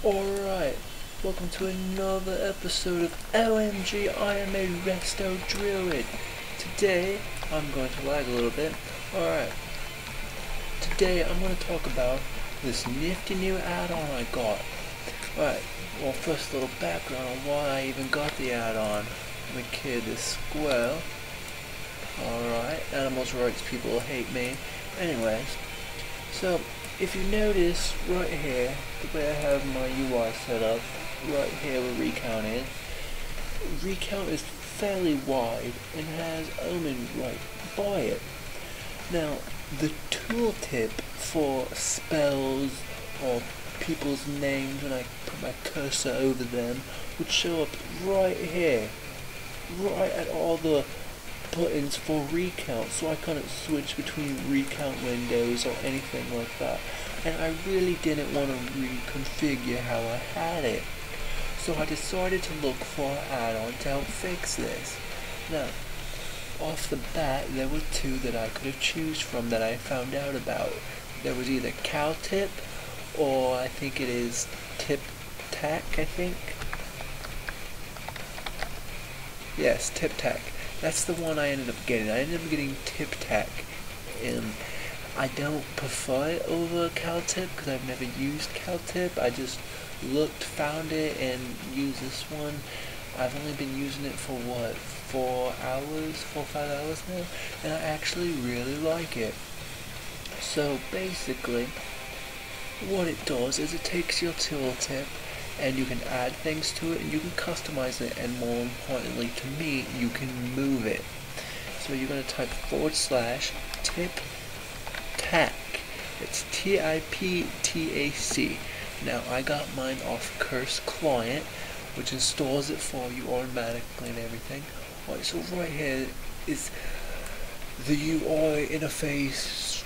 Alright, welcome to another episode of OMG, I am a Resto Druid. Today, I'm going to lag a little bit. Alright, today I'm going to talk about this nifty new add-on I got. Alright, well first a little background on why I even got the add-on. I'm a kid, this squirrel. Alright, animals rights people will hate me. Anyways, so if you notice right here, the way I have my UI set up, right here where recount is fairly wide and has omen right by it. Now, the tooltip for spells or people's names when I put my cursor over them would show up right here, right at all the buttons for recount, so I couldn't switch between recount windows or anything like that, and I really didn't want to reconfigure how I had it, so I decided to look for an add-on to help fix this. Now, off the bat, there were two that I could have choose from that I found out about. There was either CowTip or I think it is TIPTAC, I think. Yes, TIPTAC. That's the one I ended up getting. I ended up getting TIPTAC. I don't prefer it over CowTip because I've never used CowTip. I just looked, found it, and used this one. I've only been using it for what, 4 or 5 hours now, and I actually really like it. So basically, what it does is it takes your tooltip and you can add things to it and you can customize it, and more importantly to me, you can move it. So you're going to type /TIPTAC. It's TIPTAC. Now I got mine off Curse Client, which installs it for you automatically and everything. Alright, so right here is the UI interface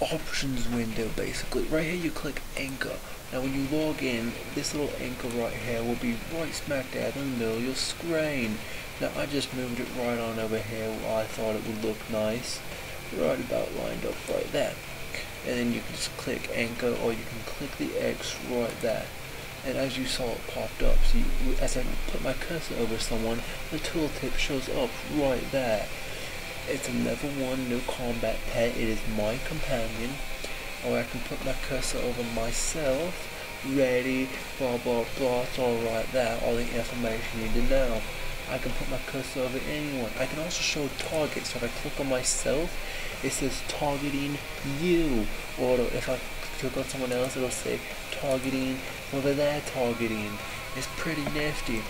options window basically. Right here you click anchor. Now when you log in, this little anchor right here will be right smack dab in the middle of your screen. Now I just moved it right on over here where I thought it would look nice. Right about lined up right there. And then you can just click anchor, or you can click the X right there. And as you saw, it popped up. So as I put my cursor over someone, the tooltip shows up right there. It's a level 1 no combat pet. It is my companion. Or I can put my cursor over myself, ready, blah blah blah, it's all right there, all the information you need to know. I can put my cursor over anyone. I can also show targets, so if I click on myself, it says targeting you, or if I click on someone else, it'll say targeting whoever they're targeting. It's pretty nifty.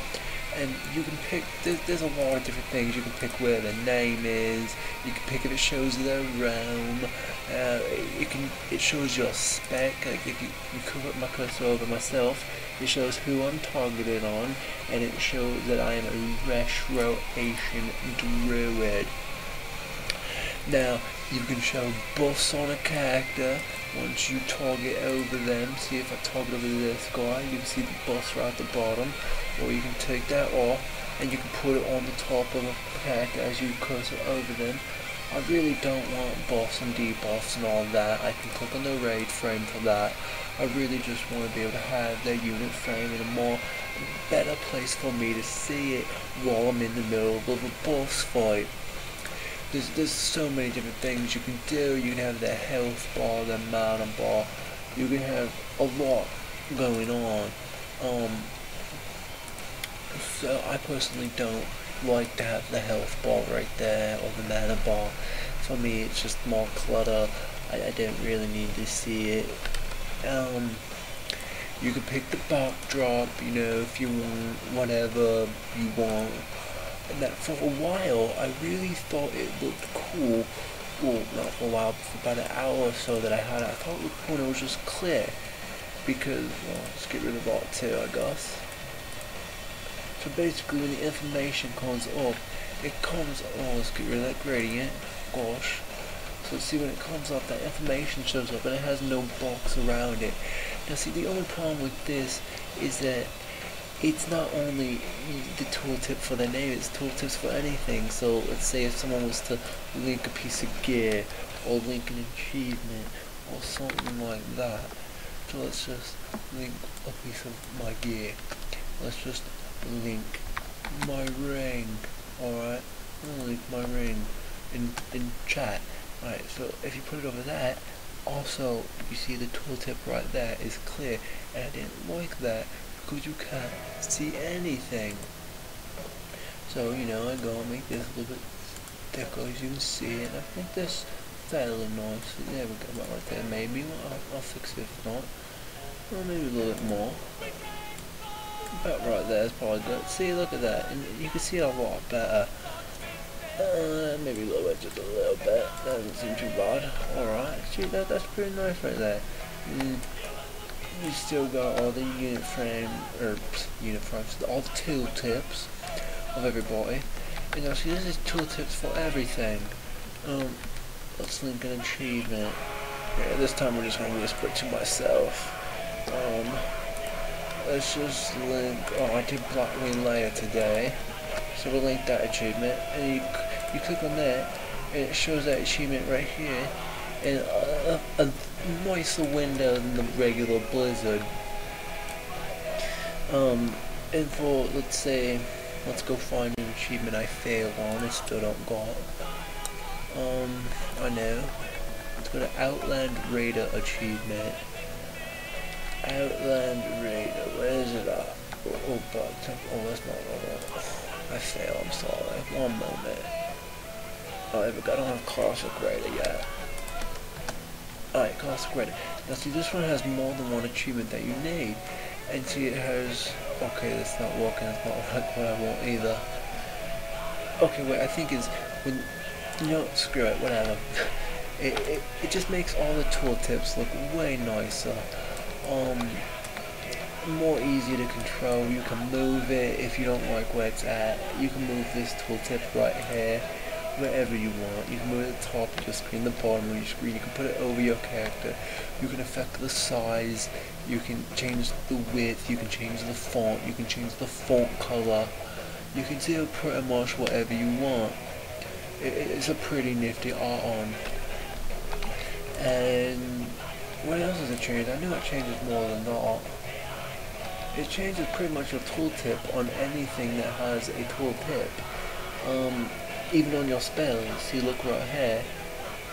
And you can pick, there's a lot of different things. You can pick where the name is, you can pick if it shows their realm, it shows your spec. Like if you put my cursor over myself, it shows who I'm targeted on, and it shows that I am a Restoration Druid. Now, you can show buffs on a character once you target over them. See, if I target over this guy, you can see the buffs right at the bottom, or you can take that off and you can put it on the top of a character as you cursor over them. I really don't want buffs and debuffs and all that. I can click on the raid frame for that. I really just want to be able to have their unit frame in a better place for me to see it while I'm in the middle of a boss fight. There's so many different things you can do. You can have their health bar, their mana bar. You can have a lot going on. So I personally don't like to have the health bar right there or the mana bar. For me, it's just more clutter. I don't really need to see it. You can pick the backdrop, you know, if you want whatever you want. And that for a while, I really thought it looked cool. Well, not for a while, but for about an hour or so that I had it, I thought it looked cool and it was just clear. Because, well, let's get rid of that too, I guess. So basically, when the information comes up, it comes, oh, let's get rid of that gradient, gosh. So see, when it comes up, that information shows up and it has no box around it. Now see, the only problem with this is that it's not only the tooltip for the name, it's tooltips for anything. So let's say if someone was to link a piece of gear or link an achievement or something like that. So let's just link a piece of my gear. Let's just link my ring. Alright, I'm gonna link my ring in chat. Alright, so if you put it over that, also you see the tooltip right there is clear, and I didn't like that because you can't see anything. So you know, I go and make this a little bit thicker as you can see, and I think this fairly nice. There we go, about right there. Maybe I'll fix it if not. Or maybe a little bit more. About right there is probably good. See, look at that, and you can see it a lot better. Maybe a little bit, just a little bit. That doesn't seem too bad. Alright, see that's pretty nice right there. We still got all the unit frames, all the tool tips of everybody. And now see, this is tool tips for everything. Let's link an achievement. Yeah, this time we're just gonna whisper to myself. Let's just link. Oh, I did block layer today, so we'll link that achievement, and you click on that, and it shows that achievement right here, and a nicer window than the regular Blizzard. And for let's go find an achievement I failed on and still don't got. I know. Let's go to Outland Raider achievement. Outland Raider, where is it at? Oh, that's not right. I failed, I'm sorry. One moment. Oh, there we go. I don't have Classic Raider yet. Alright, Classic Raider. Now see, this one has more than one achievement that you need. And see, it has... Okay, that's not working. That's not like what I want either. Okay, wait, I think it's... when. You know, screw it, whatever. It just makes all the tooltips look way nicer. More easy to control. You can move it if you don't like where it's at. You can move this tooltip right here, wherever you want. You can move it at the top of your screen, the bottom of your screen. You can put it over your character. You can affect the size. You can change the width. You can change the font. You can change the font color. You can do pretty much whatever you want. It's a pretty nifty add-on. And what else does it change? I know it changes more than that. It changes pretty much your tooltip on anything that has a tooltip. Even on your spells. See, look right here.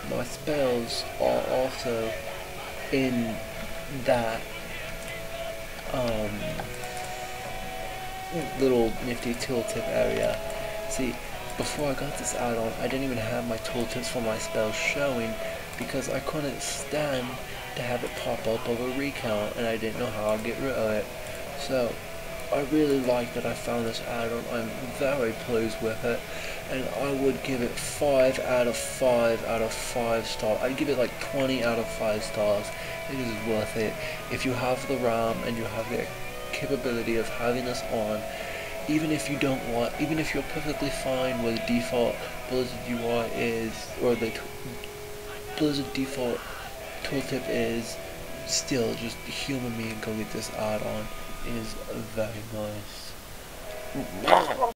My spells are also in that little nifty tooltip area. See, before I got this add-on, I didn't even have my tooltips for my spells showing because I couldn't stand to have it pop up of a recount, and I didn't know how I'd get rid of it. So I really like that I found this add-on. I'm very pleased with it, and I would give it 5 out of 5 stars. I'd give it like 20 out of 5 stars. It is worth it if you have the RAM and you have the capability of having this on. Even if you don't want, even if you're perfectly fine with the default Blizzard UI is, or the Blizzard default tooltip is, still just humor me and go get this add-on. It is very nice.